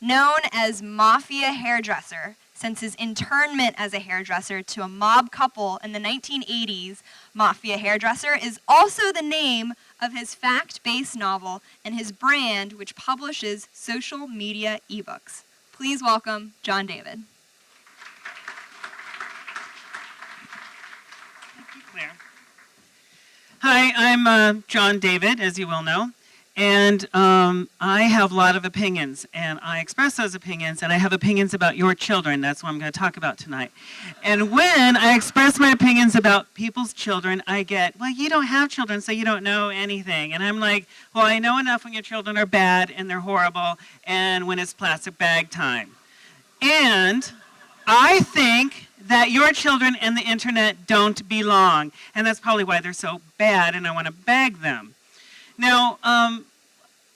Known as Mafia Hairdresser, since his internment as a hairdresser to a mob couple in the 1980s, Mafia Hairdresser is also the name of his fact-based novel and his brand, which publishes social media ebooks. Please welcome Jon-David. Thank you, Claire. Hi, I'm Jon-David, as you well know, and I have a lot of opinions, and I express those opinions, and I have opinions about your children. That's what I'm going to talk about tonight. And when I express my opinions about people's children, I get, well, you don't have children, so you don't know anything. And I'm like, well, I know enough when your children are bad and they're horrible, and when it's plastic bag time. And I think that your children and the internet don't belong, and that's probably why they're so bad, and I want to bag them. Now,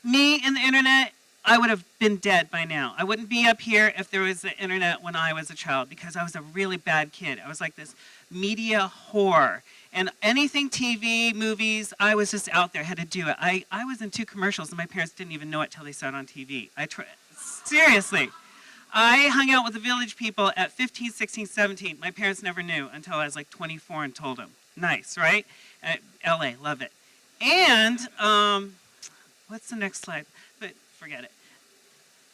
me and the internet, I would have been dead by now. I wouldn't be up here if there was the internet when I was a child, because I was a really bad kid. I was like this media whore. And anything TV, movies, I was just out there, had to do it. I was in 2 commercials, and my parents didn't even know it till they saw it on TV. Seriously. I hung out with the Village people at 15, 16, 17. My parents never knew until I was like 24 and told them. Nice, right? LA, love it. And, what's the next slide? But forget it.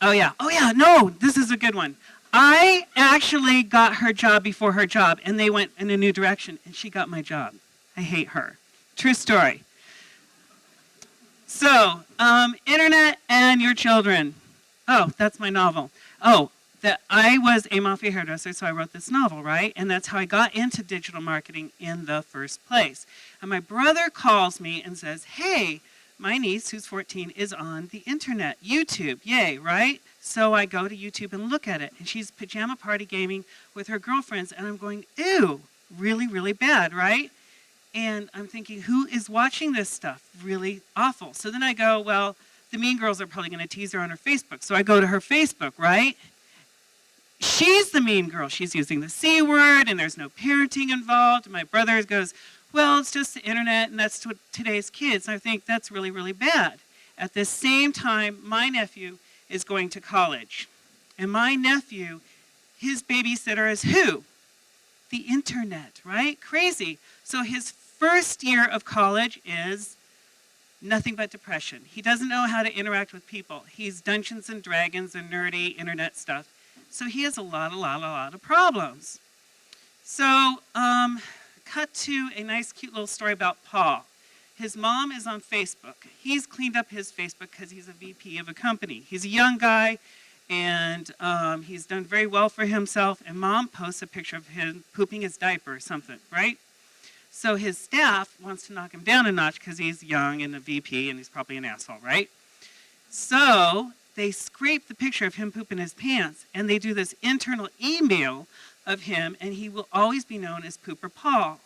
Oh yeah, no, this is a good one. I actually got her job before her job, and they went in a new direction, and she got my job. I hate her. True story. So, internet and your children. Oh, that's my novel. Oh, that I was a Mafia hairdresser, so I wrote this novel, right? And that's how I got into digital marketing in the first place. And my brother calls me and says, hey, my niece, who's 14, is on the internet, YouTube, yay, right? So I go to YouTube and look at it, and she's pajama party gaming with her girlfriends, and I'm going, ew, really, really bad, right? And I'm thinking, who is watching this stuff? Really awful. So then I go, well, the mean girls are probably going to tease her on her Facebook. So I go to her Facebook, right? She's the mean girl. She's using the C word, and there's no parenting involved. My brother goes, well, it's just the internet, and that's what today's kids. And I think that's really, really bad. At the same time, my nephew is going to college. And my nephew, his babysitter is who? The internet, right? Crazy. So his first year of college is nothing but depression. He doesn't know how to interact with people. He's Dungeons and Dragons and nerdy internet stuff. So he has a lot of problems. So, cut to a nice, cute little story about Paul. His mom is on Facebook. He's cleaned up his Facebook because he's a VP of a company. He's a young guy, and he's done very well for himself, and mom posts a picture of him pooping his diaper or something, right? So his staff wants to knock him down a notch because he's young and a VP, and he's probably an asshole, right? So they scrape the picture of him pooping his pants, and they do this internal email of him, and he will always be known as Pooper Paul.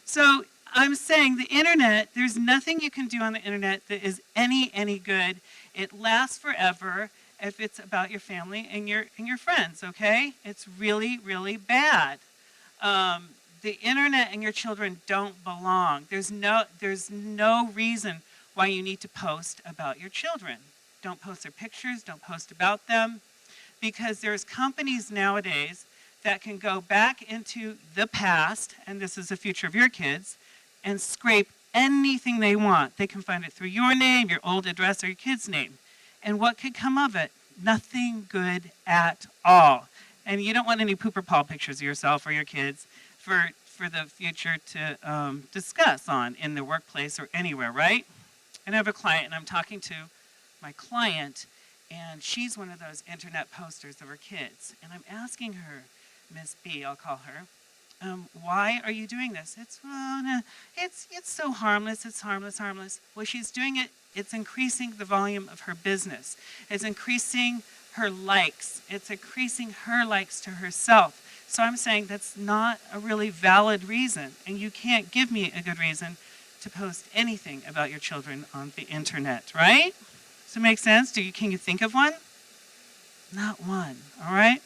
So I'm saying the internet, there's nothing you can do on the internet that is any good. It lasts forever if it's about your family and your friends, okay? It's really, really bad. The internet and your children don't belong. There's no reason why you need to post about your children. Don't post their pictures, don't post about them, because there's companies nowadays that can go back into the past, and this is the future of your kids, and scrape anything they want. They can find it through your name, your old address, or your kid's name. And what could come of it? Nothing good at all. And you don't want any Pooper Paul pictures of yourself or your kids for the future to discuss on in the workplace or anywhere, right? And I have a client, and I'm talking to my client, and she's one of those internet posters of her kids. And I'm asking her, Miss B, I'll call her, why are you doing this? It's so harmless, it's harmless. Well, she's doing it, it's increasing the volume of her business. It's increasing her likes. It's increasing her likes to herself. So I'm saying that's not a really valid reason, and you can't give me a good reason to post anything about your children on the internet, right? Does it make sense? Can you think of one? Not one, all right?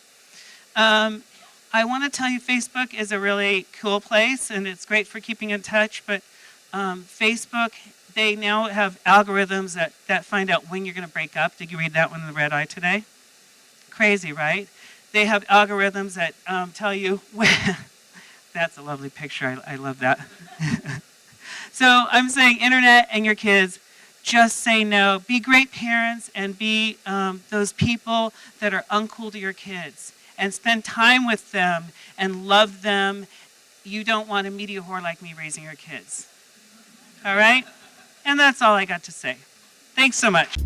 I want to tell you Facebook is a really cool place, and it's great for keeping in touch, but Facebook they now have algorithms that find out when you're going to break up. Did you read that one in the Red Eye today? Crazy, right? They have algorithms that tell you when. That's a lovely picture. I love that. So I'm saying, internet and your kids, just say no. Be great parents and be those people that are uncool to your kids. And spend time with them and love them. You don't want a media whore like me raising your kids. All right? And that's all I got to say. Thanks so much.